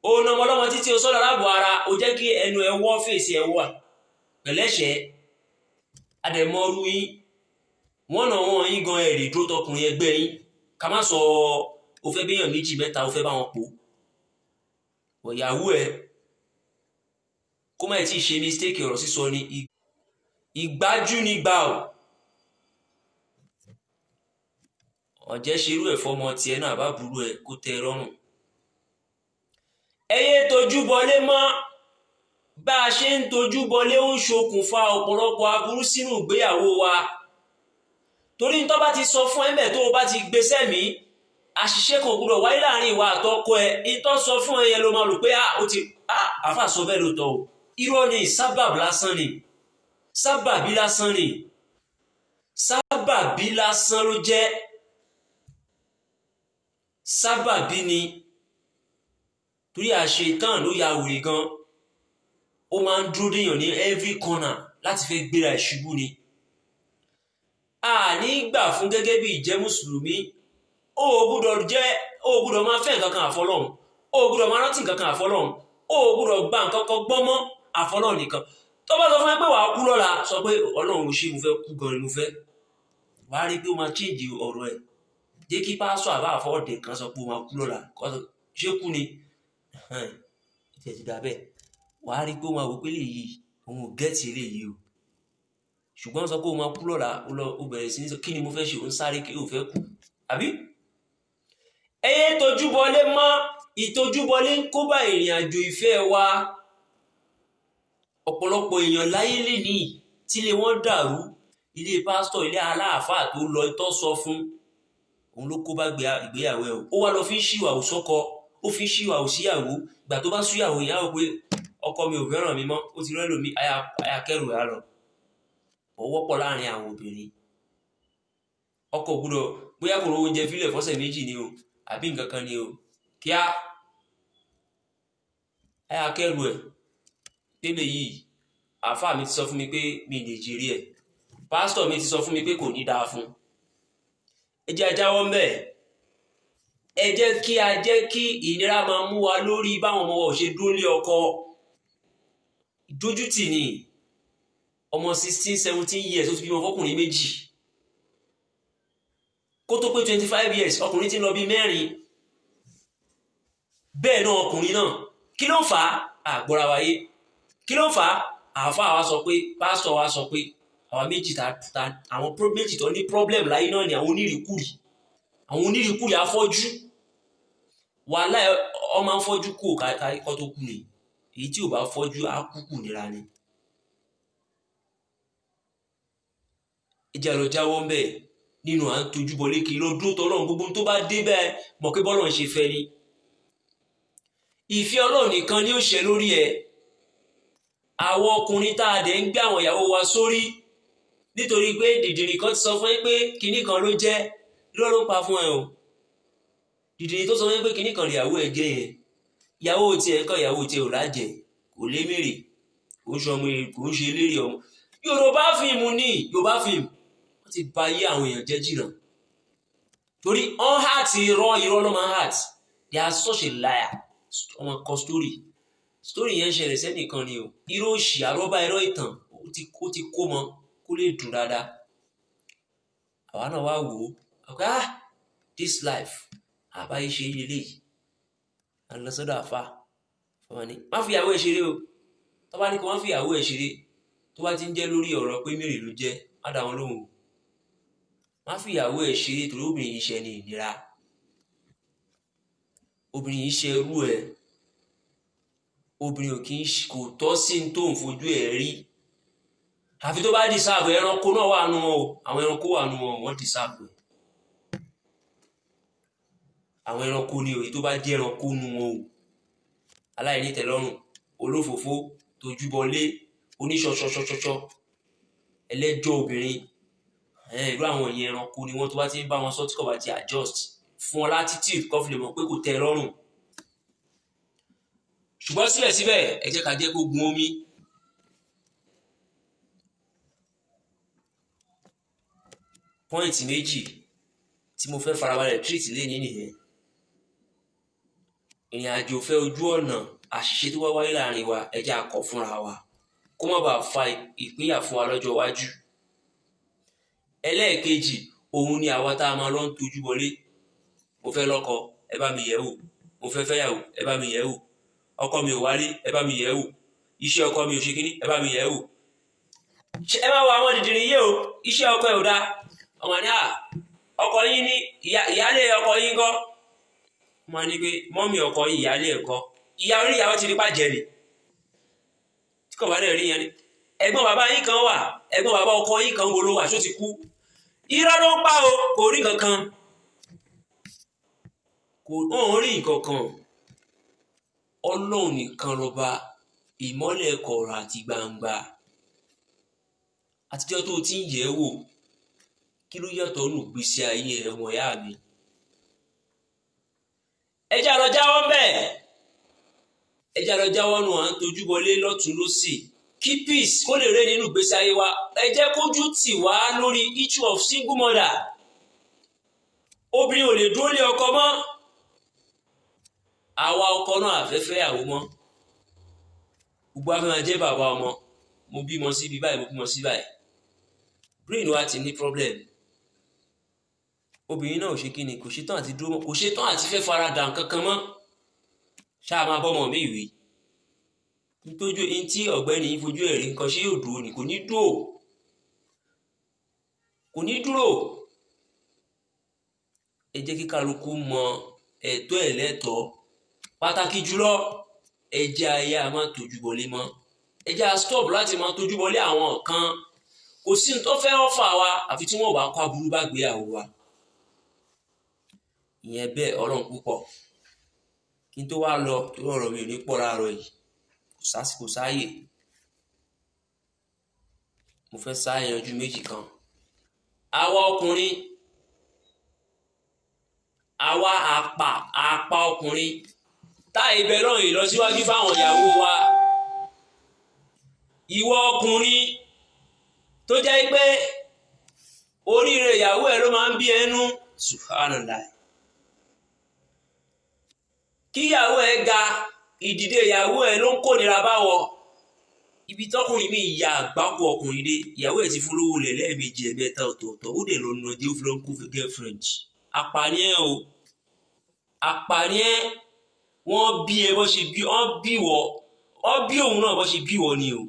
S1: òun ọmọlọ́mọ títí o sọ́dọ̀ aláàbò ara o jẹ́ kí ẹnu ẹ wọ́ fèsì ẹ wà pẹ̀lẹ́ṣẹ̀ adẹ̀mọ́rú yín wọ́n náà wọ́n yín gan ẹ̀rì dúró tọkùnrin ẹgbẹ́ yín ká má sọ o fẹ́ béèyàn méjì mẹ́ta o fẹ́ bá wọn pò ọ̀yàwó ẹ kó má tí ì ṣe mistake ọ̀rọ̀ sísọ ni ìgbájú ní gbà ọ́ ọ̀jẹ́ ṣerú ẹ̀ fọmọ tiẹ̀ náà bá burú ẹ̀ kó tẹ́ rọrùn ẹyẹ tójú bọlé mọ́ bá a ṣe ń tójú bọlé ó ń ṣokùnfà ọ̀pọ̀lọpọ̀ aburú sínú ìgbéyàwó wa torí ní tó bá ti sọ fún ẹ̀mẹ̀ tó o bá ti gbé sẹ́mi àṣìṣe kan gbọdọ̀ wáyé láàrin ìwà àtọkọ ẹ ní tó sọ fún ẹyẹ ló máa rò pé àfà sọ bẹ́ẹ̀ ló tọ́ o irọ́ ni sábàbí lásán ni sábàbí lásán ni sábàbí lásán ló jẹ́ sábàbí ni torí àṣetán ló ya wèrè gan ó máa ń dúró déyàn ní every corner láti fẹ́ gbéra ìṣubú ni a ní gbà fún gẹ́gẹ́ bí ìjẹ́ mùsùlùmí ó gbọ́dọ̀ máa fẹ́ nǹkan kan àfọlọ́hun ó gbọ́dọ̀ máa rántí nǹkan kan àfọlọ́hun ó gbọ́dọ̀ gba nǹkan kan gbọ́ mọ́ àfọlọ́hun nìkan tó bá sọ fún ẹ pé wàá kú lọ́la sọ pé ọlọ́run ṣé mo fẹ́ kú gan ni mo fẹ́ wàá rí pé ó máa change ọ̀rọ̀ ẹ̀ jẹ́ kí pásọ̀ àbá àfọwọ́dẹ kan sọ pé ó máa kú lọ́la ṣé kú ni ìtẹ̀ ti dà bẹ́ẹ̀ wàá rí pé ó máa wò pé léyìí òun ò gẹ́ẹ̀tì eléyìí o ṣùgbọ́n sọ pé ó máa kú lọ́la ó bẹ̀rẹ̀ sí ní sọ kí ni mo fẹ́ ṣe òun sáré kí ó fẹ́ kú àbí. ẹyẹ tójúbọlé mọ́ ìtójúbọlé ń kó bá ìrìn àjò ìfẹ́ wa ọ̀pọ̀lọpọ̀ èèyàn láyé lénìí tílé wọn dàrú ilé pásítọ̀ ilé aláàfáà tó lọ tó sọ fún òun ló kó bá ìgbéyàwó ẹ̀ ó wá lọ fi ń ṣìwàwù sọ́kọ ó fi ń ṣìwàwù síyàwó ìgbà tó bá súyàwó ìyàwó pé ọkọ mi ò fẹ́ràn mi mọ́ ó ti rẹ́ lómi ayakẹ́rù ẹ̀ lọ ó wọ́pọ̀ láàrin àwọn obìnrin ọkọ gbọ́dọ̀ bóyá kò rówó oúnjẹ fílẹ̀ fọ́sẹ̀ méjì ni o àbí nǹkan kan ni o kíá ayakẹ́rù ẹ̀ tẹ́lẹ̀ yìí àáfàá mi ti sọ fún mi pé mi lè jèrè ẹ̀ pásítọ̀ mi ti sọ fún mi pé kò ní dáa fún ẹ jẹ́ ajáwọ́ ń bẹ̀ ẹ jẹ́ kí ìnira máa mú wa lórí báwọn ọmọ wa ò ṣe dúró lé ọkọ ìdójútì ni ọmọ 16-17 years ó ti bímọ fọkùnrin méjì kó tó pé 25 years ọkùnrin ti lọ bí 4 bẹ́ẹ̀ náà ọkùnrin náà kí ló ń fà á àgbọ́ra wáyé kí ló ń fà á àáfàá wa sọ pé pásítọ̀ wa sọ pé àwọn méjì tó ní problem láyé náà ni àwọn onírìkúrì afọ́jú wàhálà ọmọ afọ́jú kú kọ́ tó kú ni èyí tí ò bá fọ́jú á kúkú nira ni. ìjà lọ jáwọ́ ń bẹ̀ nínú à ń tojú bọlé kiri lọ́dún tọ́lọ́run gbogbo tó bá dé bẹ́ẹ̀ mọ̀ pé bọ́lọ̀ ń ṣe fẹ́ ni. ìfẹ́ ọlọ́run nìkan ni ó ṣẹ lórí ẹ̀ àwọn ọkùnrin tá a dẹ̀ ń gbé àwọn ìyàwó wa sórí nítorí pé dìdìrì kan ti sọ fún yín pé kinní kan ló jẹ́ irọ́ ló pa fún ẹ o. dìdìrì tó sọ fún yín pé kinní kan ìyàwó ẹ jẹ́ yẹn ìyàwó tiẹ̀ kọ́ ìyàwó tiẹ̀ ò lájẹ̀ kò lé mèrè kò ń ṣọmọ kò ń ṣe eléré ọmọ. Yorùbá fíìmù ní Yorùbá fíìmù wọ́n ti bà ayé àwọn èèyàn jẹ́ jìnnà torí on heart irọ́ ló máa heart they are such a liar. ọmọ kan story yẹn ṣẹlẹ̀ sẹ́nìkan ni o irọ́ òṣì àrọ́bá irọ́ ìtàn ó ti kó mọ kó lè dùn dáadáa. àwa náà wá wò ó this life àbáyé ṣe eléyìí à ń lọ sọ́dọ̀ àfa fọwọ́n ni má fi ìyàwó ẹ̀ ṣeré o tó bá ní kó má fi ìyàwó ẹ̀ ṣeré tó bá ti ń jẹ́ lórí ọ̀rọ̀ pé mèrè ló jẹ́ má dá wọn lóhùn o má fi ìyàwó ẹ̀ ṣeré torí obìnrin yìí ṣe ní ìnira obìnrin yìí ṣe irú ẹ̀ obìnrin kò tọ́ sí ní tó ń fojú ẹ̀ rí àfi tó bá dìsáàbù ẹranko náà wà nù wọn o àwọn ẹranko wà nù wọn wọ́n dìsáàbù àwọn ẹranko ni òye tó bá jẹ́ ẹranko nù wọn o aláìní tẹ́lọ́rùn olófòfó tójúbọlé oníṣọṣọṣọṣọṣọ ẹlẹ́jọ́ obìnrin irú àwọn ìyẹn ẹranko ni wọ́n tó bá ti ń bá wọn sọ tí kò bá ti adjust fún ọ latitude kó fi lè mọ̀ pé kò tẹ́ lọ́rùn ṣùgbọ́n síbẹ̀síbẹ̀ ẹ jẹ́ ká jẹ́ kó gun omi. pọ́ìntì méjì tí mo fẹ́ farabalẹ̀ treat lẹ́ni nìyẹn ìrìn àjò fẹ́ ojú ọ̀nà àṣìṣe tó wá wáyé láàrin wa ẹ jẹ́ a kọ̀ fúnra wa kó má bàa fa ìpínyà fún wa lọ́jọ́ iwájú. ẹlẹ́ẹ̀kejì òun ni àwa tá a máa lọ ń tojú wọlé mo fẹ́ lọ́kọ ẹ bá mi yẹ̀ wò mo fẹ́ fẹ́yàwó ẹ bá mi yẹ̀ wò ọkọ mi ò wálé ẹ bá mi yẹ̀ wò iṣẹ́ ọkọ mi ò ṣe kíní ẹ bá mi yẹ̀ wò. ẹ má wo àwọn dìdìrì yìí o iṣẹ́ ọkọ ẹ ò dáa ọmọ ní ọkọ yín ní ìyálé ọkọ yín kọ́ mo ní pé mọ́mì ọkọ yín ìyálé ẹ̀kọ́ ìyá orí ìyàwó ti rí pàjẹ́ ni tí kò bá dẹ̀ rí yẹn ni ẹ̀gbọ́n bàbá yín kan wà ẹ̀gbọ́n bàbá ọkọ yín kan wo ló wà ṣó ti kú irọ́ ló ń pa o kò rí kankan kò rí kankan Ọlọ́run nìkan lọ́ba ìmọ́lẹ̀ kọ̀rọ̀ àti gbangba àtijọ́ tó ti ń yẹ̀ wò kí ló yàtọ̀ nù gbèsè ayé ẹ̀wọ̀n ìyá mi. ẹjẹ́ lọ jáwọ́ bẹ́ẹ̀ ẹjẹ́ lọ jáwọ́ nù à ń tojú bọlé lọ́tún lọ́sì kí peace kó lè rẹ́ nínú gbèsè ayé wa ẹ jẹ́ kójú tì wá lórí issue of single mother. obìnrin ò lè dúró lé ọkọ mọ́ àwa ọkọ náà àfẹ́fẹ́ ìyàwó mọ́ gbogbo afẹ́ máa jẹ́ bàbá ọmọ mo bímọ síbi báyìí mo bímọ sí báyìí brain wa ti ní problem obìnrin náà ò ṣe kíni kò ṣetán àti dúró kò ṣetán àti fẹ́ farada nǹkan kan mọ́ ṣáà máa bọ́mọ mi ìwé nítorí ẹni tí ọ̀gbẹ́ni yìí fojú ẹ̀rí nǹkan ṣé yóò dúró ni kò ní dúró ẹ jẹ́ kí kálukú mọ ẹ̀tọ́ ẹ̀ lẹ́tọ̀ọ́ pàtàkì jùlọ ẹ jẹ́ ayé a máa tójú bọlé mọ́ ẹ jẹ́ a stop láti máa tójú bọlé àwọn kan kò sí ní tó fẹ́ ọ̀fà wa àfi tí wọ́n bá kó aburú bá gbé àwọ̀ wa ìyẹn bẹ́ẹ̀ ọlọ́run púpọ̀ kí n tó wá lọ tó ọ̀rọ̀ mi ò ní pọ̀ láàárọ̀ yìí kò sáàyè mo fẹ́ sáàyè yanjú méjì kan àwa ọkùnrin àwa àpá ọkùnrin táì bẹ lọ́rùn ìlọsíwájú fáwọn ìyàwó wa ìwọ ọkùnrin tó jẹ́ pé oríire ìyàwó ẹ̀ ló máa ń bí ẹnu subhanallah kíyàwó ẹ̀ ga ìdìde ìyàwó ẹ̀ ló ń kó nira báwọ ibi tọkùnrin mi ìyá àgbákò ọkùnrin dé ìyàwó ẹ̀ ti fún lówó lẹ̀ lẹ́ẹ̀mejì ẹ̀mẹ́ta ọ̀tọ̀ọ̀tọ̀ ó dẹ̀ lọ nà dé ó fi lọ ń kó fẹ́ girlfriend apànìyàn o apànìyàn wọ́n bí ẹ bọ́ ṣe bí wọ́n bí wọ́ wọ́n bí òun náà bọ́ ṣe bí wọ́ ni o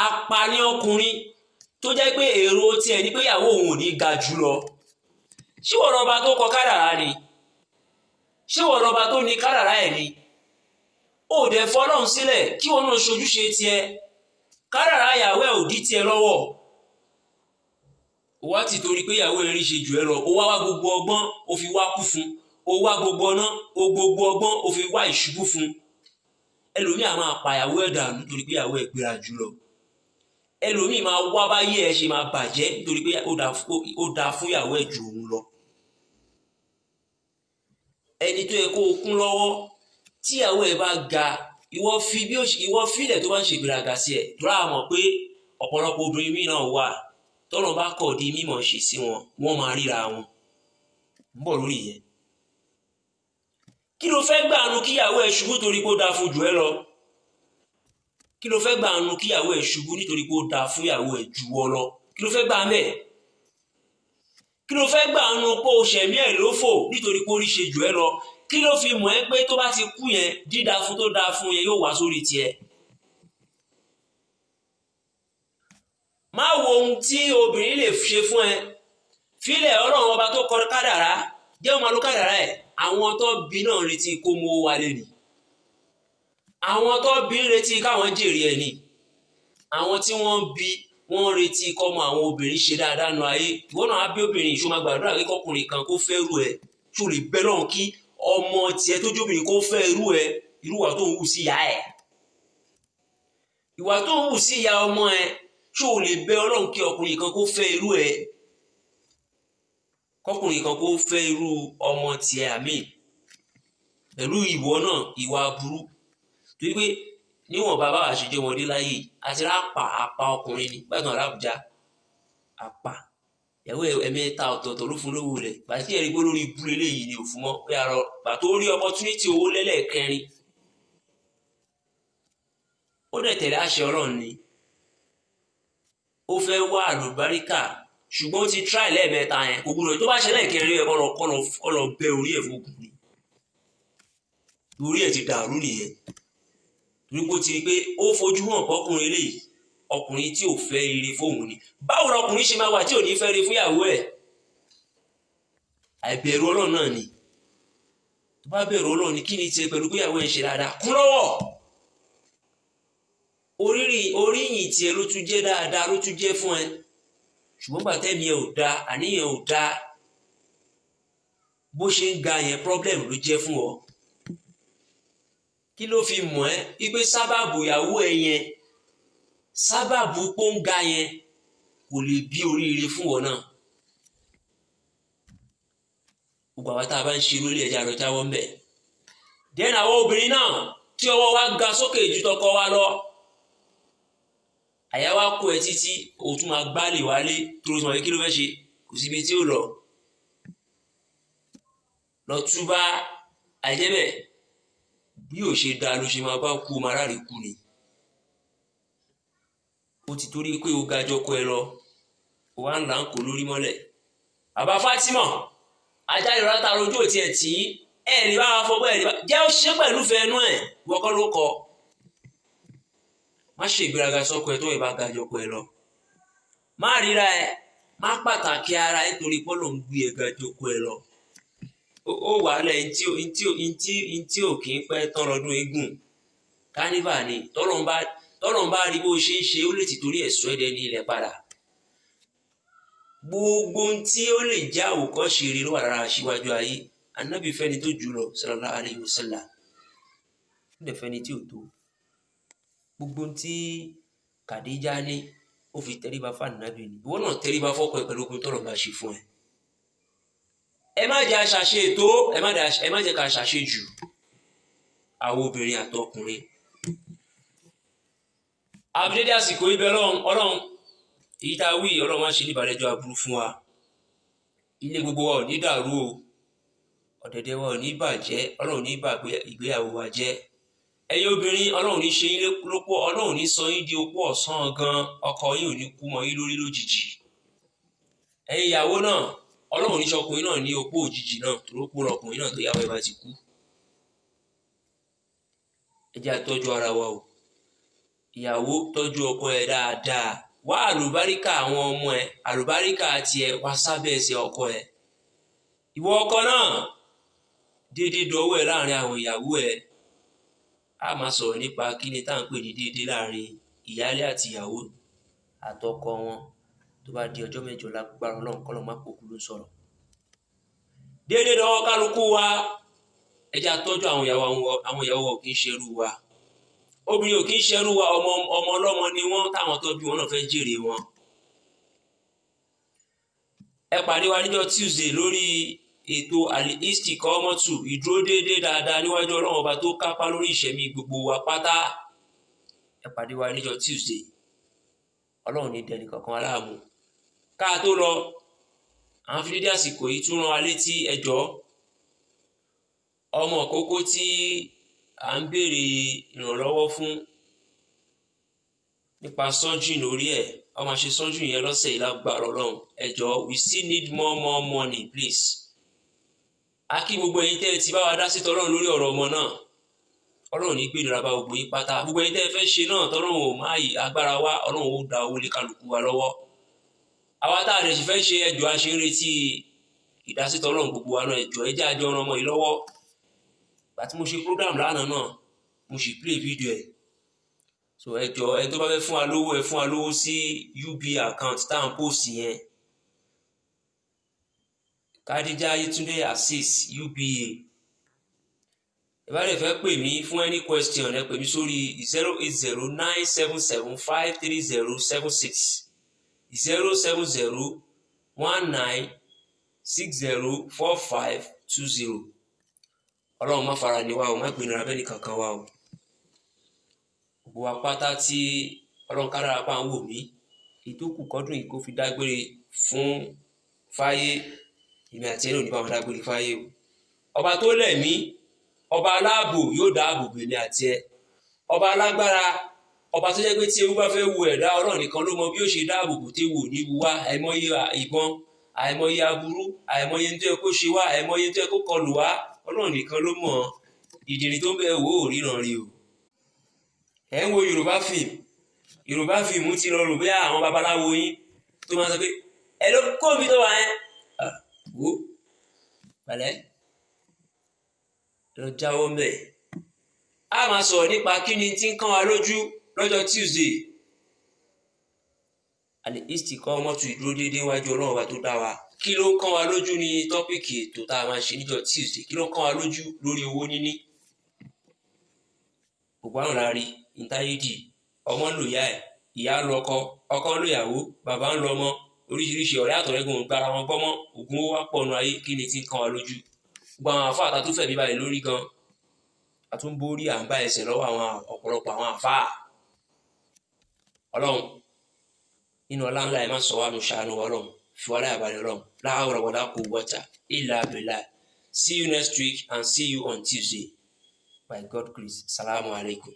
S1: apànìyàn ọkùnrin tó jẹ́ pé èrò tiẹ̀ ní pé ìyàwó òun ò ní ga jù lọ ṣé wọ́n lọ́ba tó kọ kádàrá ni ṣé wọ́n lọ́ba tó ní kádàrá ẹ̀ ni ó dẹ̀ fọlọ́run sílẹ̀ kí wọ́n náà ṣojúṣe tiẹ̀ kádàrá ìyàwó ẹ̀ ò dí tiẹ̀ lọ́wọ́ ó wá ti torí pé ìyàwó ẹ̀ rí ṣe jù ẹ lọ ó wá gbogbo ọgbọ́n ó fi wá kú fún ó wá gbogbo ọ̀nà ó gbogbo ọgbọ́n ó fi wá ìṣubú fún ẹlòmíì á máa pa ìyàwó ẹ̀ dànù nítorí pé ìyàwó ẹ̀ gbéra jù lọ, ẹlòmíì máa wá báyé ẹ̀ ṣe máa bàjẹ́ nítorí pé ó dáa fún ìyàwó ẹ̀ ju òun lọ. ẹni tó yẹ kó o kún lọ́wọ́ tí ìyàwó ẹ̀ bá ga, ìwọ fílẹ̀ tó bá ń ṣègbéraga sí ẹ̀ tó rà mọ̀ pé ọ̀pọ̀lọpọ̀ obìnrin míì náà wà tọ́nà bá kọ̀ di mímọ̀ ṣe sí wọn, wọ́n máa ríra wọn. ń bọ̀ lórí yẹn. kí ló fẹ́ gbà nu kíyàwó ẹ̀ ṣubú torí pé ó dáa fún jù ẹ́ lọ? kí ló fẹ́ gbà nu kíyàwó ẹ̀ ṣubú nítorí pé ó dáa fún ìyàwó ẹ̀ jù ọ lọ? kí ló fẹ́ gbà mẹ́? kí ló fẹ́ gbà nu pé o ṣẹ̀mí ẹ̀ lófò nítorí pé ó rí ṣe jù ẹ́ lọ? kí ló fi mọ̀ ẹ́ pé tó bá ti kú yẹn dídá fún tó dáa fún yẹn yóò wá sórí tiẹ̀? má wo ohun tí obìnrin lè ṣe fún ẹ, fílẹ̀ Ọlọ́run ọba tó kọ kádàrá jẹ́ ọmọ ló kádàrá ẹ̀. àwọn tó bí náà retí kó mú owó wálé ni, àwọn tó bí retí káwọn jèrè ẹ̀ ni, àwọn tí wọ́n bí wọ́n retí kọ́mọ àwọn obìnrin ṣe dáadáa nu ayé. ìwọ náà á bí obìnrin ìṣó máa gbàdúrà pé kọkùnrin kan kó fẹ́ rú ẹ, ṣó lè bẹ́ lọ́hùn kí ọmọ tiẹ̀ tó jóbìnrin kó fẹ́ rú ẹ, irú ìwà tó ń wù sí ìyá ẹ̀, ìwà tó ń wù sí ìyá ọmọ ẹ, ṣó lè bẹ́ Ọlọ́run kí ọkùnrin kan kó fẹ́ irú ẹ, kọkùnrin kan kó fẹ́ irú ọmọ tiẹ̀ àmì pẹ̀lú ìwọ náà ìwà burú. torí pé níwọ̀n bàbá àṣejẹ wọlé láyé àti rápà apá ọkùnrin ní gbàgbọ́n alábùjá apá ìyàwó ẹ̀mẹ́ta ọ̀tọ̀ọ̀tọ̀ ló fún lówó rẹ̀ bàtí ẹ̀rí gbó lórí ibú eléyìí ni òfin mọ́ pé àrọ bàtó rí opportunity owó lẹ́lẹ́kẹrin ó dẹ̀ tẹ̀lé àṣẹ Ọlọ́run ni ó fẹ́ wá àlùbáríkà ṣùgbọ́n ó ti try lẹ́ẹ̀mẹ́ta yẹn kò gbúdọ̀ tó bá ṣe lẹ́ẹ̀kẹrin ẹ̀ kọ́ lọ bẹ orí ẹ̀ fún òkùnrin orí ẹ̀ ti dàrú nìyẹn. torí pé ó ti rí pé ó fojú hàn kọkùnrin eléyìí ọkùnrin tí ò fẹ́ ire fóun ni. báwo ni ọkùnrin ṣe máa wà tí ò ní fẹ́ ire fún ìyàwó ẹ̀? àìbẹ̀rù Ọlọ́run náà ni. tó bá bẹ̀rù Ọlọ́run ni kí ni tiẹ̀ pẹ̀lú pé ìyàwó ẹ̀ ń ṣe dáadáa kún lọ́wọ́? oríyìn tiẹ̀ ló tún jẹ́ dáadáa ló tún jẹ́ fún ẹ, ṣùgbọ́n bàtẹ́mi ẹ̀ ò dáa àníyàn ò dáa bó ṣe ń ga yẹn problem ló jẹ́ fún ọ. kí ló fi mọ̀ ẹ́ wípé sábàbù ìyàwó ẹ yẹn sábàbù pọ́ńgà yẹn kò lè bí oríire fún ọ náà? gbogbo àwọn tá a bá ń ṣe lórí ẹja lọ jáwọ́ ń bẹ̀. dẹ́nà àwọn obìnrin náà tí ọwọ́ wa ga sókè ju tọkọ wa lọ àyà wa kó ẹ títí o tún máa gbálè wálé tó ló sọ pé kí ló fẹ́ ṣe kò síbi tí ó lọ túbá àìjẹ́bẹ̀ bí ò ṣe dáa ló ṣe máa bá kú ọmọ aráàlú kú ni. ó ti torí pé o ga jọkọ ẹ lọ o wá ń là ń kó lórí mọ́lẹ̀. bàbá Fatima ajá ìrora ta rojú òtí ẹ̀ tí ẹ̀ ní bá wa fọwọ́ ẹ̀ ní bá jẹ́ ó ṣe pẹ̀lú fẹ́ẹ́nú ẹ̀ wọ́kọ́ ló kọ. má ṣe ìgbéraga sọ́kọ ẹ tó ìbá ga jọkọ ẹ lọ. má ríra ẹ má pàtàkì ara ẹ torí pọ́lọ̀ ń gbé ẹ ga jọkọ ẹ lọ. ó wà lẹ̀ ntí ò kì í pẹ́ tán lọ́dún eégún kánífà ni tọ́lọ́n bá rí bó ṣe ń ṣe ó lè ti torí ẹ̀sọ́ ẹ̀dẹ̀ ní ilẹ̀ padà. gbogbo tí ó lè já àwòkọ́ṣe rere ló wà lára aṣíwájú ayé anábì fẹ́ni tó jù lọ sallallahu alaihi wasallam ó dẹ̀ fẹ́ni tí ò tó. gbogbo tí Kàdíjà ní ó fi tẹríba fún ànábì ni ìwọ náà tẹríba fọ́kọ ẹ pẹ̀lú ogun tọ́lọ̀ bá ṣe fún ẹ. ẹ má jẹ́ àṣàṣe ètò ẹ má jẹ́ ká ṣàṣe jù àwọn obìnrin àtọkùnrin. àbídédé àsìkò ibẹ̀ Ọlọ́run èyí tá a wí Ọlọ́run má ṣe ní ìbàlẹ́jọ́ aburú fún wa. ilé gbogbo wa ò ní dàrú o, ọ̀dẹ̀dẹ̀ wa ò ní bàjẹ́, Ọlọ́run ní bà ìgbéyàwó wa jẹ́. ẹ̀yin obìnrin Ọlọ́run ní ṣe yín lópò, Ọlọ́run ní sọ yín di opó ọ̀sán gan, ọkọ yín ò ní kú mọ́ yín lórí lójijì. ẹ̀yin ìyàwó náà Ọlọ́run ní sọkùnrin náà ní opó òjijì náà tó lópò ọkùnrin náà tó yàwó ẹ bá ti kú. ẹ jẹ́ àtọ́jú ara wa o. ìyàwó tọ́jú ọkọ ẹ dáadáa, wá àlùbáríkà àwọn ọmọ ẹ, àlùbáríkà tiẹ̀ wá sábẹ́ ẹsẹ̀ ọkọ ẹ. ìwọ ọkọ náà déédéé dọwọ́ ẹ láàrin àwọn ìyàwó ẹ. a máa sọ̀rọ̀ nípa kí ni tá à ń pè ní déédéé láàrin ìyálé àti ìyàwó àtọkọ wọn tó bá di ọjọ́ mẹ́jọ lágbára Ọlọ́run kọ́lọ́ má pòkú ló sọ̀rọ̀. déédéé dọwọ́ kálukú wa ẹ jẹ́ àtọ́jú àwọn ìyàwó kì í ṣerú wa. obìnrin ò kí ń ṣẹrú wa, ọmọ ọlọ́mọ ni wọ́n, táwọn tó bí wọn náà fẹ́ jèrè wọn. ẹ pàdé wa níjọ́ Tuesday lórí ètò Al-Istiqomah, ìdúró déédéé dáadáa níwájú Ọlọ́run ọba tó kápá lórí ìṣẹ̀mí gbogbo wa pátá. ẹ pàdé wa níjọ́ Tuesday. Ọlọ́run ní dẹni kankan aláàmú. ká tó lọ, àwọn fi dédé àsìkò yìí tún rán wa létí ẹjọ́ ọmọ kókó tí à ń béèrè ìrànlọ́wọ́ fún nípa surgery lórí ẹ̀. a máa ṣe surgery yẹn lọ́sẹ̀ yìí lágbára Ọlọ́run. ẹjọ́ we still need more money please. a kí gbogbo ẹ̀yin tẹ́ ẹ ti bá wa dá sí tọ́lọ́run lórí ọ̀rọ̀ ọmọ náà. Ọlọ́run ní gbèdúrà bá gbogbo yín pátá. gbogbo ẹ̀yin tẹ́ ẹ fẹ́ ṣe náà tọ́lọ́run ò má yí agbára wa, Ọlọ́run ó da owó lé kálukú wa lọ́wọ́. àwa tá a lè ṣe fẹ́ ṣe ẹjọ́ a ṣe ń retí ìdásí tọ́lọ́run gbogbo wa náà. ẹjọ́ ẹ jẹ́ àjọ ọ̀rọ̀ ọmọ yìí lọ́wọ́. Àti mo ṣe program lánàá náà, mo sì play video ẹ̀. so ẹjọ́ ẹ tó bá fẹ́ fún wa lówó, ẹ fún wa lówó sí UBA account tá à ń post yẹn. Kadija Yetunde Azeez UBA. ẹ bá lè fẹ́ pè mí fún any question, ẹ pè mí sórí 08097753076 07019604520. Ọlọ́run má fara ni wa o, má gbìnira bẹ́ẹ̀ ni kankan wa o. gbogbo wa pátá tí Ọlọ́run kárára pa ń wò mí, ìtókù kọ́dún yìí kó fi dágbére fún fáyé. èmi àti ẹni ò ní bá wọn dágbére fáyé o. ọba tó lẹ̀mí, ọba aláàbò yóò dáàbò bò èmi àti ẹ. ọba alágbára, ọba tó jẹ́ pé tí ewu bá fẹ́ wo ẹ̀dá, Ọlọ́run nìkan ló mọ bí ó ṣe dáàbò bò téwu ò ní wu wá. àìmọye ìbọn, àìmọye aburú, àìmọye tó yẹ kó ṣe wá, àìmọye tó yẹ kó kọlù wá. Ọlọ́run nìkan ló mọ̀. ìdìrín tó ń bẹ wò ó ríran rí o. ẹ ń wo Yorùbá fíìmù ti lọ rò bí àwọn babaláwo yín tó máa sọ pé ẹ ló kó mi tó wà yẹn. wo balẹ̀ lọ jáwọ́ mbẹ̀. a máa sọ̀rọ̀ nípa kí ni tí ń kán wa lójú lọ́jọ́ Tuesday. Al-Istiqomah, ìdúró déédéé wájú Ọlọ́run ọba tó dá wa. kí ló ń kán wa lójú ní tọ́pìkì ètò tá a máa ṣe níjọ́ Tuesday. kí ló ń kán wa lójú lórí owó níní? gbogbo àwọn la rí ìtayédì. ọmọ ń lò ìyá ẹ̀, ìyá ń lo ọkọ ń lo ìyàwó, bàbá ń lo ọmọ, oríṣiríṣi ọ̀rẹ́ àtọ̀rẹ́gun gbára wọn gbọ́mọ́, ògùn ó wá pọ̀nù ayé. kí ni tí ń kán wa lójú? gbogbo àwọn àfáà tá a tún fẹ̀mí báyìí lórí gan, a tún borí à ń bá ẹsẹ̀ lọ́wọ́ àwọn ọ̀pọ̀lọpọ̀ àwọn àfáà. Ọlọ́run nínú ọlá ńlá ẹ má sọ wá nù, ṣàánú Ọlọ́run, fi wá láyà balẹ̀ Ọlọ́run. La hawla wala quwwata illa billah. See you next week and see you on Tuesday. By God's grace. Salamu alaikum.